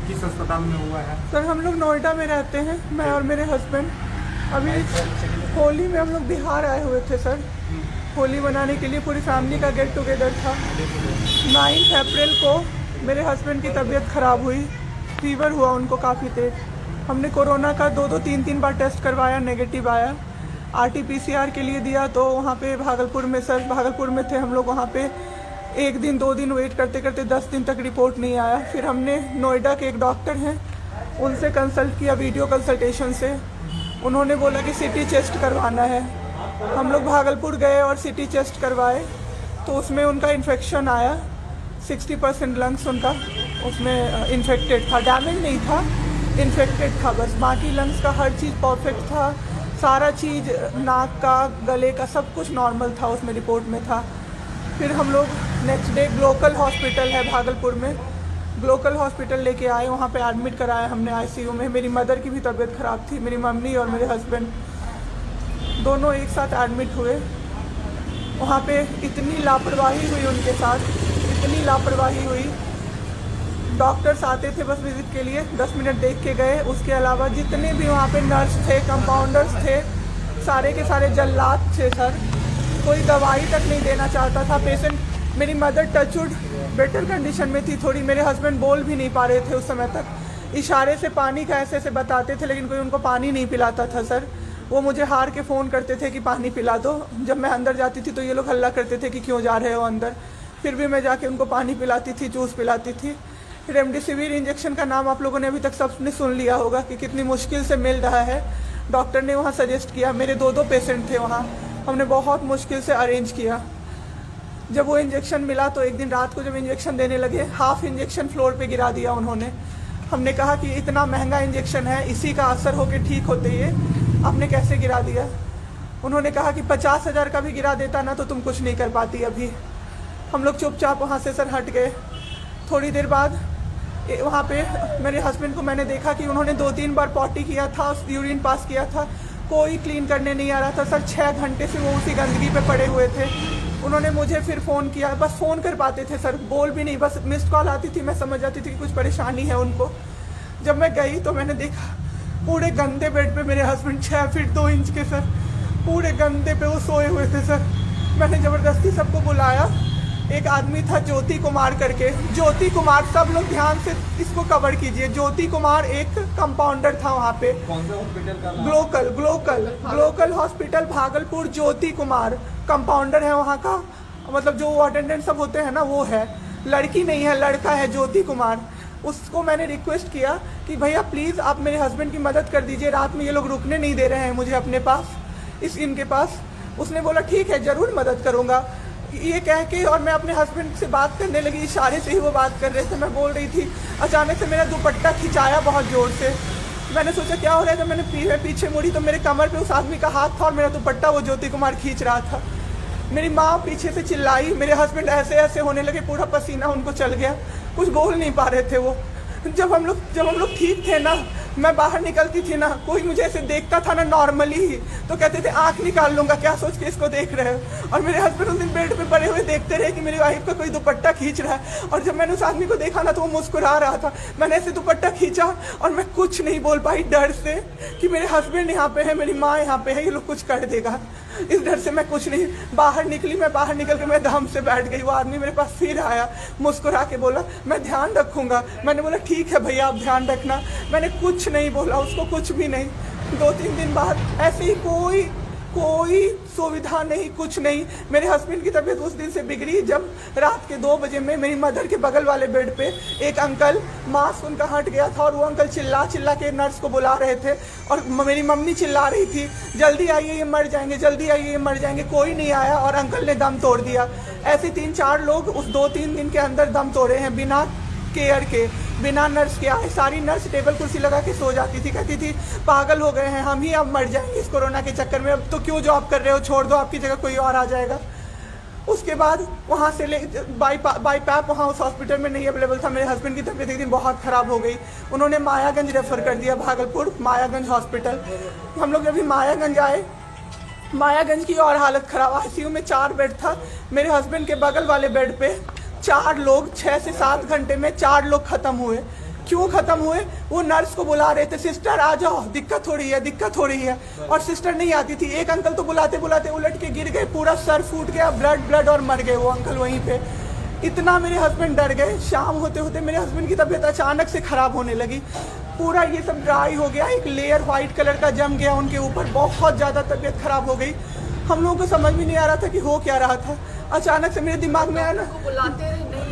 किस अस्पताल में हुआ है? सर हम लोग नोएडा में रहते हैं, मैं और मेरे हस्बैंड। अभी होली में हम लोग बिहार आए हुए थे सर, होली मनाने के लिए पूरी फैमिली का गेट टुगेदर था। 9 अप्रैल को मेरे हस्बैंड की तबीयत ख़राब हुई, फीवर हुआ उनको काफ़ी तेज। हमने कोरोना का 2-2 3-3 बार टेस्ट करवाया, नेगेटिव आया। RT-PCR के लिए दिया तो वहाँ पे भागलपुर में, सर भागलपुर में थे हम लोग, वहाँ पे 1 दिन 2 दिन वेट करते करते 10 दिन तक रिपोर्ट नहीं आया। फिर हमने नोएडा के एक डॉक्टर हैं उनसे कंसल्ट किया, वीडियो कंसल्टेशन से। उन्होंने बोला कि CT चेस्ट करवाना है। हम लोग भागलपुर गए और CT चेस्ट करवाए तो उसमें उनका इन्फेक्शन आया। 60% लंग्स उनका उसमें इन्फेक्टेड था, डैमेज नहीं था, इन्फेक्टेड था बस। बाकी लंग्स का हर चीज़ परफेक्ट था, सारा चीज़ नाक का, गले का सब कुछ नॉर्मल था, उसमें रिपोर्ट में था। फिर हम लोग नेक्स्ट डे ग्लोकल हॉस्पिटल है भागलपुर में, ग्लोकल हॉस्पिटल लेके आए, वहाँ पे एडमिट कराया हमने ICU में। मेरी मदर की भी तबीयत ख़राब थी, मेरी मम्मी और मेरे हस्बैंड दोनों एक साथ एडमिट हुए। वहाँ पे इतनी लापरवाही हुई उनके साथ, इतनी लापरवाही हुई। डॉक्टर्स आते थे बस विजिट के लिए, 10 मिनट देख के गए। उसके अलावा जितने भी वहाँ पे नर्स थे, कंपाउंडर्स थे, सारे के सारे जल्लाद थे सर। कोई दवाई तक नहीं देना चाहता था पेशेंट। मेरी मदर टचवुड बेटर कंडीशन में थी थोड़ी, मेरे हस्बैंड बोल भी नहीं पा रहे थे उस समय तक। इशारे से पानी का ऐसे ऐसे बताते थे, लेकिन कोई उनको पानी नहीं पिलाता था सर। वो मुझे हार के फ़ोन करते थे कि पानी पिला दो। जब मैं अंदर जाती थी तो ये लोग हल्ला करते थे कि क्यों जा रहे हो अंदर। फिर भी मैं जाके उनको पानी पिलाती थी, जूस पिलाती थी। रेमडेसिविर इंजेक्शन का नाम आप लोगों ने अभी तक सबने सुन लिया होगा कि कितनी मुश्किल से मिल रहा है। डॉक्टर ने वहाँ सजेस्ट किया, मेरे 2-2 पेशेंट थे वहाँ, हमने बहुत मुश्किल से अरेंज किया। जब वो इंजेक्शन मिला तो एक दिन रात को जब इंजेक्शन देने लगे, हाफ इंजेक्शन फ्लोर पे गिरा दिया उन्होंने। हमने कहा कि इतना महंगा इंजेक्शन है, इसी का असर होके ठीक होते ये आपने कैसे गिरा दिया। उन्होंने कहा कि 50,000 का भी गिरा देता ना तो तुम कुछ नहीं कर पाती अभी। हम लोग चुपचाप वहाँ से सर हट गए। थोड़ी देर बाद वहाँ पे मेरे हस्बैंड को मैंने देखा कि उन्होंने 2-3 बार पॉटी किया था, यूरिन पास किया था, कोई क्लीन करने नहीं आ रहा था सर। 6 घंटे से वो उसी गंदगी पे पड़े हुए थे। उन्होंने मुझे फिर फ़ोन किया, बस फ़ोन कर पाते थे सर, बोल भी नहीं, बस मिस्ड कॉल आती थी, मैं समझ जाती थी कि कुछ परेशानी है उनको। जब मैं गई तो मैंने देखा पूरे गंदे बेड पे मेरे हस्बैंड 6 फीट 2 इंच के सर, पूरे गंदे पे वो सोए हुए थे सर। मैंने ज़बरदस्ती सबको बुलाया। एक आदमी था ज्योति कुमार करके, ज्योति कुमार, सब लोग ध्यान से इसको कवर कीजिए। ज्योति कुमार एक कंपाउंडर था वहाँ पे। कौन सा हॉस्पिटल का? Glocal hospital Bhagalpur. Jyoti Kumar compounder है वहाँ का, मतलब जो अटेंडेंट सब होते हैं ना वो है, लड़की नहीं है, लड़का है ज्योति कुमार। उसको मैंने रिक्वेस्ट किया कि भैया प्लीज़ आप मेरे हस्बैंड की मदद कर दीजिए, रात में ये लोग रुकने नहीं दे रहे हैं मुझे अपने पास, इनके पास। उसने बोला ठीक है ज़रूर मदद करूँगा, ये कह के, और मैं अपने हस्बैंड से बात करने लगी, इशारे से ही वो बात कर रहे थे, मैं बोल रही थी। अचानक से मेरा दुपट्टा खिंचाया बहुत ज़ोर से। मैंने सोचा क्या हो रहा है, जब मैंने पीछे मुड़ी तो मेरे कमर पे उस आदमी का हाथ था और मेरा दुपट्टा वो ज्योति कुमार खींच रहा था। मेरी माँ पीछे से चिल्लाई, मेरे हस्बैंड ऐसे ऐसे होने लगे, पूरा पसीना उनको चल गया, कुछ बोल नहीं पा रहे थे वो। जब हम लोग ठीक थे ना, मैं बाहर निकलती थी ना, कोई मुझे ऐसे देखता था ना नॉर्मली ही तो कहते थे आंख निकाल लूंगा, क्या सोच के इसको देख रहे हो। और मेरे हस्बैंड उस दिन बेड पे पड़े हुए देखते रहे कि मेरी वाइफ का कोई दुपट्टा खींच रहा है। और जब मैंने उस आदमी को देखा ना तो वो मुस्कुरा रहा था। मैंने ऐसे दुपट्टा खींचा और मैं कुछ नहीं बोल पाई डर से कि मेरे हस्बैंड यहाँ पे है, मेरी माँ यहाँ पे है, ये लोग कुछ कर देगा। इस डर से मैं कुछ नहीं बाहर निकली। मैं बाहर निकल के मैं दम से बैठ गई। वो आदमी मेरे पास फिर आया, मुस्कुरा के बोला मैं ध्यान रखूंगा। मैंने बोला ठीक है भैया आप ध्यान रखना। मैंने कुछ नहीं बोला उसको, कुछ भी नहीं। 2-3 दिन बाद ऐसे ही कोई सुविधा नहीं, कुछ नहीं। मेरे हस्बैंड की तबीयत उस दिन से बिगड़ी जब रात के 2 बजे में मेरी मदर के बगल वाले बेड पे एक अंकल, मास्क उनका हट गया था और वो अंकल चिल्ला के नर्स को बुला रहे थे और मेरी मम्मी चिल्ला रही थी जल्दी आइए ये मर जाएंगे, जल्दी आइए ये मर जाएंगे। कोई नहीं आया और अंकल ने दम तोड़ दिया। ऐसे 3-4 लोग उस 2-3 दिन के अंदर दम तोड़े हैं बिना केयर के, बिना नर्स के आए। सारी नर्स टेबल कुर्सी लगा के सो जाती थी, कहती थी पागल हो गए हैं हम ही, अब मर जाएंगे इस कोरोना के चक्कर में, अब तो क्यों जॉब कर रहे हो, छोड़ दो, आपकी जगह कोई और आ जाएगा। उसके बाद वहाँ से बाई पैप वहाँ उस हॉस्पिटल में नहीं अवेलेबल था। मेरे हस्बैंड की तबीयत एक दिन बहुत ख़राब हो गई, उन्होंने मायागंज रेफ़र कर दिया, भागलपुर मायागंज हॉस्पिटल। हम लोग जब भी मायागंज आए, मायागंज की और हालत ख़राब। ICU में 4 बेड था। मेरे हस्बैंड के बगल वाले बेड पे 4 लोग 6 से 7 घंटे में 4 लोग ख़त्म हुए। क्यों ख़त्म हुए? वो नर्स को बुला रहे थे, सिस्टर आ जाओ, दिक्कत हो रही है, दिक्कत हो रही है, और सिस्टर नहीं आती थी। एक अंकल तो बुलाते बुलाते उलट के गिर गए, पूरा सर फूट गया, ब्लड और मर गए वो अंकल वहीं पे। इतना मेरे हस्बैंड डर गए। शाम होते होते मेरे हस्बैंड की तबीयत अचानक से ख़राब होने लगी, पूरा ये सब ड्राई हो गया, एक लेयर वाइट कलर का जम गया उनके ऊपर, बहुत ज़्यादा तबीयत ख़राब हो गई। हम लोगों को समझ भी नहीं आ रहा था कि हो क्या रहा था। अचानक से मेरे दिमाग में आया ना,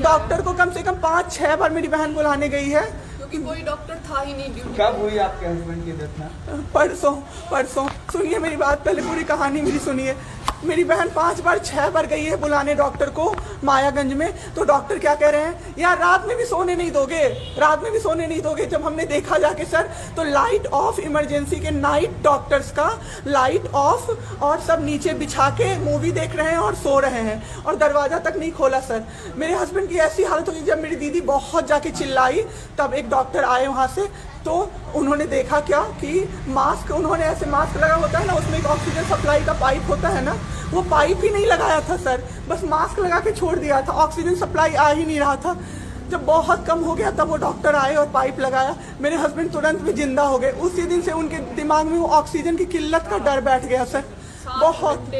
डॉक्टर को कम से कम 5-6 बार मेरी बहन बुलाने गई है, क्योंकि कोई डॉक्टर था ही नहीं ड्यूटी। कब हुई आपके हस्बैंड की डेथ? परसों। सुनिए मेरी बात, पहले पूरी कहानी मेरी सुनिए। मेरी बहन 5-6 बार गई है बुलाने डॉक्टर को मायागंज में, तो डॉक्टर क्या कह रहे हैं, यार रात में भी सोने नहीं दोगे, रात में भी सोने नहीं दोगे। जब हमने देखा जाके सर, तो लाइट ऑफ, इमरजेंसी के नाइट डॉक्टर्स का लाइट ऑफ, और सब नीचे बिछा के मूवी देख रहे हैं और सो रहे हैं, और दरवाज़ा तक नहीं खोला सर। मेरे हस्बैंड की ऐसी हालत हुई, जब मेरी दीदी बहुत जाके चिल्लाई, तब एक डॉक्टर आए वहाँ से, तो उन्होंने देखा क्या कि मास्क, उन्होंने ऐसे मास्क लगा होता है ना, उसमें एक ऑक्सीजन सप्लाई का पाइप होता है ना, वो पाइप ही नहीं लगाया था सर, बस मास्क लगा के छोड़ दिया था, ऑक्सीजन सप्लाई आ ही नहीं रहा था। जब बहुत कम हो गया तब वो डॉक्टर आए और पाइप लगाया, मेरे हस्बैंड तुरंत भी जिंदा हो गए। उसी दिन से उनके दिमाग में वो ऑक्सीजन की किल्लत का डर बैठ गया सर। बहुत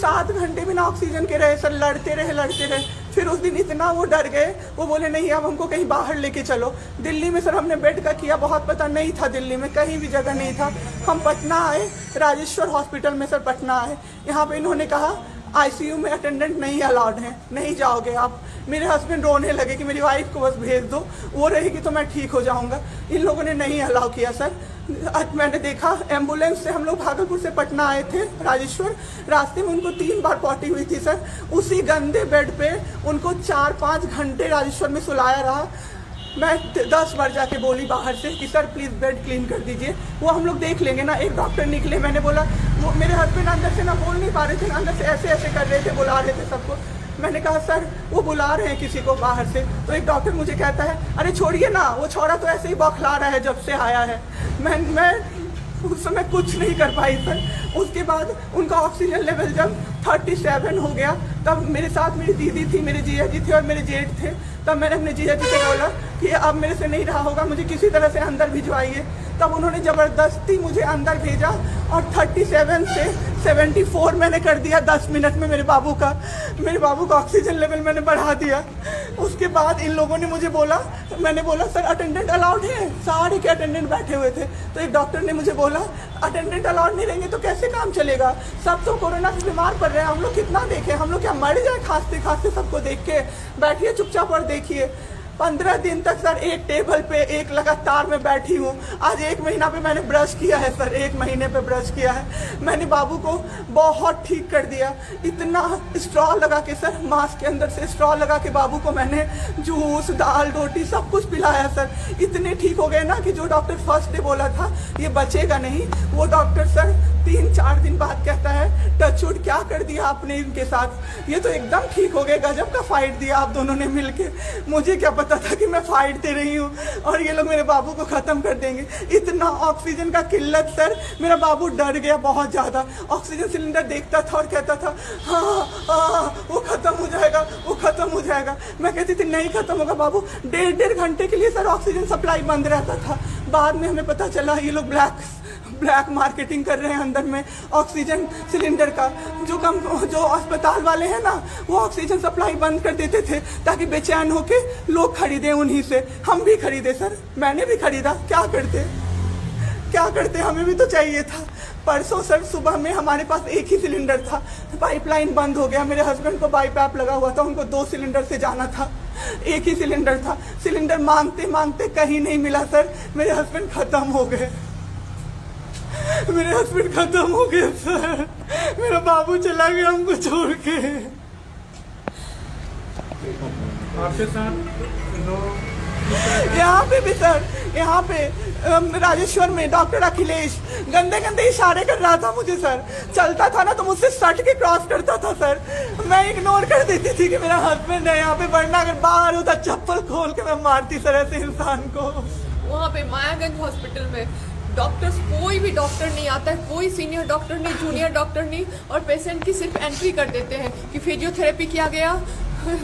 7 घंटे बिना ऑक्सीजन के रहे सर, लड़ते रहे। फिर उस दिन इतना वो डर गए, वो बोले नहीं अब हमको कहीं बाहर लेके चलो। दिल्ली में सर हमने बेड का किया, बहुत पता नहीं था, दिल्ली में कहीं भी जगह नहीं था। हम पटना आए, राजेश्वर हॉस्पिटल में सर पटना आए। यहाँ पे इन्होंने कहा आईसीयू में अटेंडेंट नहीं अलाउड है, नहीं जाओगे आप। मेरे हस्बैंड रोने लगे कि मेरी वाइफ को बस भेज दो, वो रहेगी तो मैं ठीक हो जाऊंगा। इन लोगों ने नहीं अलाउ किया सर। आज मैंने देखा, एम्बुलेंस से हम लोग भागलपुर से पटना आए थे राजेश्वर, रास्ते में उनको 3 बार पॉटी हुई थी सर। उसी गंदे बेड पे उनको 4-5 घंटे राजेश्वर में सुलाया रहा। मैं 10 बार जाके बोली बाहर से कि सर प्लीज़ बेड क्लीन कर दीजिए, वो हम लोग देख लेंगे ना। एक डॉक्टर निकले, मैंने बोला, वो मेरे हस्बैंड अंदर से ना बोल नहीं पा रहे थे, अंदर से ऐसे ऐसे कर रहे थे, बुला रहे थे सबको। मैंने कहा सर वो बुला रहे हैं किसी को बाहर से, तो एक डॉक्टर मुझे कहता है अरे छोड़िए ना, वो छोड़ा तो ऐसे ही बौखला रहा है जब से आया है। मैं उस समय कुछ नहीं कर पाई सर। उसके बाद उनका ऑक्सीजन लेवल जब 37 हो गया, तब मेरे साथ मेरी दीदी थी, मेरे जीजा जी थे और मेरे जेठ थे। तब मैंने अपने जीजा जी से बोला कि अब मेरे से नहीं रहा होगा, मुझे किसी तरह से अंदर भिजवाइए। तब उन्होंने ज़बरदस्ती मुझे अंदर भेजा और 37 से 74 मैंने कर दिया 10 मिनट में। मेरे बाबू का ऑक्सीजन लेवल मैंने बढ़ा दिया। उसके बाद इन लोगों ने मुझे बोला, मैंने बोला सर अटेंडेंट अलाउड है, सारे के अटेंडेंट बैठे हुए थे। तो एक डॉक्टर ने मुझे बोला अटेंडेंट अलाउड नहीं रहेंगे तो कैसे काम चलेगा, सब तो कोरोना से बीमार पड़ रहे हैं, हम लोग कितना देखें, हम लोग क्या मर जाए खांसते खांसते सबको देख के। बैठिए चुपचाप और देखिए। 15 दिन तक सर एक टेबल पे एक लगातार मैं बैठी हूँ। आज 1 महीना पे मैंने ब्रश किया है सर, 1 महीने पे ब्रश किया है मैंने। बाबू को बहुत ठीक कर दिया, इतना स्ट्रॉ लगा के सर, मास्क के अंदर से स्ट्रॉ लगा के बाबू को मैंने जूस, दाल, रोटी सब कुछ पिलाया सर। इतने ठीक हो गए ना कि जो डॉक्टर फर्स्ट डे बोला था ये बचेगा नहीं, वो डॉक्टर सर 3-4 दिन बाद कहता है टचवुड क्या कर दिया आपने इनके साथ, ये तो एकदम ठीक हो गए, गजब का फाइट दिया आप दोनों ने मिलके। मुझे क्या पता था कि मैं फाइट दे रही हूँ और ये लोग मेरे बाबू को ख़त्म कर देंगे। इतना ऑक्सीजन का किल्लत सर, मेरा बाबू डर गया बहुत ज़्यादा। ऑक्सीजन सिलेंडर देखता था और कहता था हाँ वो ख़त्म हो जाएगा, वो ख़त्म हो जाएगा। मैं कहती थी नहीं ख़त्म होगा बाबू। 1.5 घंटे के लिए सर ऑक्सीजन सप्लाई बंद रहता था। बाद में हमें पता चला ये लोग ब्लैक मार्केटिंग कर रहे हैं अंदर में ऑक्सीजन सिलेंडर का। जो अस्पताल वाले हैं ना, वो ऑक्सीजन सप्लाई बंद कर देते थे ताकि बेचैन होके लोग खरीदें उन्हीं से। हम भी खरीदे सर, मैंने भी खरीदा, क्या करते, हमें भी तो चाहिए था। परसों सर सुबह में हमारे पास एक ही सिलेंडर था, पाइपलाइन बंद हो गया। मेरे हस्बैंड को बाईपैप लगा हुआ था, उनको 2 सिलेंडर से जाना था, एक ही सिलेंडर था। सिलेंडर मांगते मांगते कहीं नहीं मिला सर, मेरे हस्बैंड खत्म हो गए सर। मेरा बाबू चला गया हमको छोड़ के। आपके साथ यहाँ पे भी सर, यहाँ पे राजेश्वर में डॉक्टर अखिलेश गंदे इशारे कर रहा था मुझे सर। चलता था ना तो मुझसे सट के क्रॉस करता था सर, मैं इग्नोर कर देती थी कि मेरा हस्बैंड है यहाँ पे, वरना अगर बाहर होता चप्पल खोल के मैं मारती सर ऐसे इंसान को। वहाँ पे मायागंज हॉस्पिटल में डॉक्टर्स, कोई भी डॉक्टर नहीं आता है, कोई सीनियर डॉक्टर नहीं, जूनियर डॉक्टर नहीं, और पेशेंट की सिर्फ एंट्री कर देते हैं कि फिजियोथेरेपी किया गया।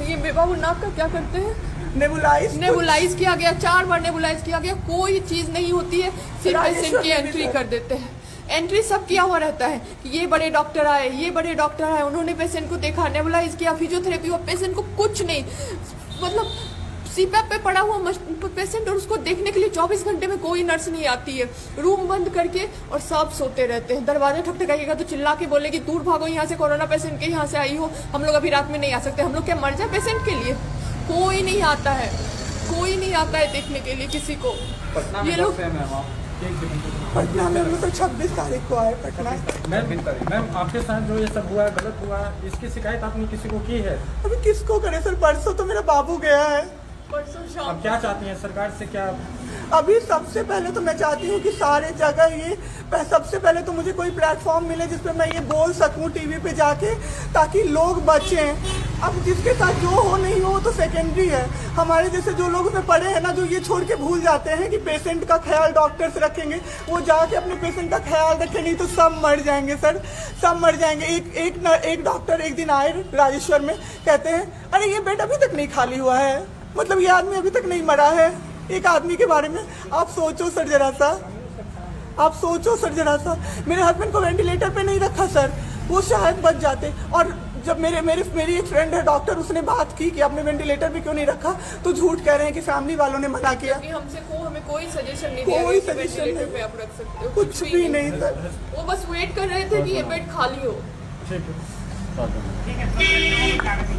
ये बाबू नाक का क्या करते हैं, नेबुलाइज किया गया, 4 बार नेबुलाइज किया गया, कोई चीज नहीं होती है, सिर्फ पेशेंट की एंट्री कर देते हैं। एंट्री सब किया हुआ रहता है कि ये बड़े डॉक्टर आए, ये बड़े डॉक्टर आए, उन्होंने पेशेंट को देखा, नेबुलाइज किया, फिजियोथेरेपी हुआ, पेशेंट को कुछ नहीं, मतलब सीपैप पे पड़ा हुआ पेशेंट, और उसको देखने के लिए 24 घंटे में कोई नर्स नहीं आती है, रूम बंद करके, और सब सोते रहते हैं। दरवाजा ठकठकाइएगा तो चिल्ला के बोलेगी दूर भागो यहाँ से, कोरोना पेशेंट के यहाँ से आई हो, हम लोग अभी रात में नहीं आ सकते। हम लोग क्या मर जाए पेशेंट के लिए? कोई नहीं आता है, कोई नहीं आता है देखने के लिए किसी को। ये लोग पटना में हम लोग तो 26 तारीख को आए पटना। मैम आपके साथ जो ये सब हुआ है, गलत हुआ है, इसकी शिकायत आपने किसी को की है? अभी किसको करे सर? परसों तो मेरा बाबू गया है। परसों शाम अब क्या चाहती हैं सरकार से? क्या अभी सबसे पहले तो मैं चाहती हूँ कि सारे जगह ये सबसे पहले तो मुझे कोई प्लेटफॉर्म मिले जिसपे मैं ये बोल सकूँ टीवी पे जाके, ताकि लोग बचें। अब जिसके साथ जो हो नहीं हो तो सेकेंडरी है। हमारे जैसे जो लोग उसमें पड़े हैं ना, जो ये छोड़ के भूल जाते हैं कि पेशेंट का ख्याल डॉक्टर्स रखेंगे, वो जाके अपने पेशेंट का ख्याल रखें, नहीं तो सब मर जाएंगे सर, सब मर जाएंगे। एक डॉक्टर एक दिन आए राजेश्वर में, कहते हैं अरे ये बेड अभी तक नहीं खाली हुआ है, मतलब ये आदमी अभी तक नहीं मरा है। एक आदमी के बारे में आप सोचो सर जरा सा, आप सोचो सर जरा सा। मेरे हस्बैंड को वेंटिलेटर पे नहीं रखा सर, वो शायद बच जाते। और जब मेरी एक फ्रेंड है डॉक्टर, उसने बात की कि आपने वेंटिलेटर पे क्यों नहीं रखा, तो झूठ कह रहे हैं कि फैमिली वालों ने मना किया। हमें कोई सजेशन नहीं दिया कोई गया कि सजेशन वेंटिलेटर नहीं, पे आप रख सकते हो, कुछ भी नहीं सर। वो बस वेट कर रहे थे कि ये बेड खाली हो। ठीक है।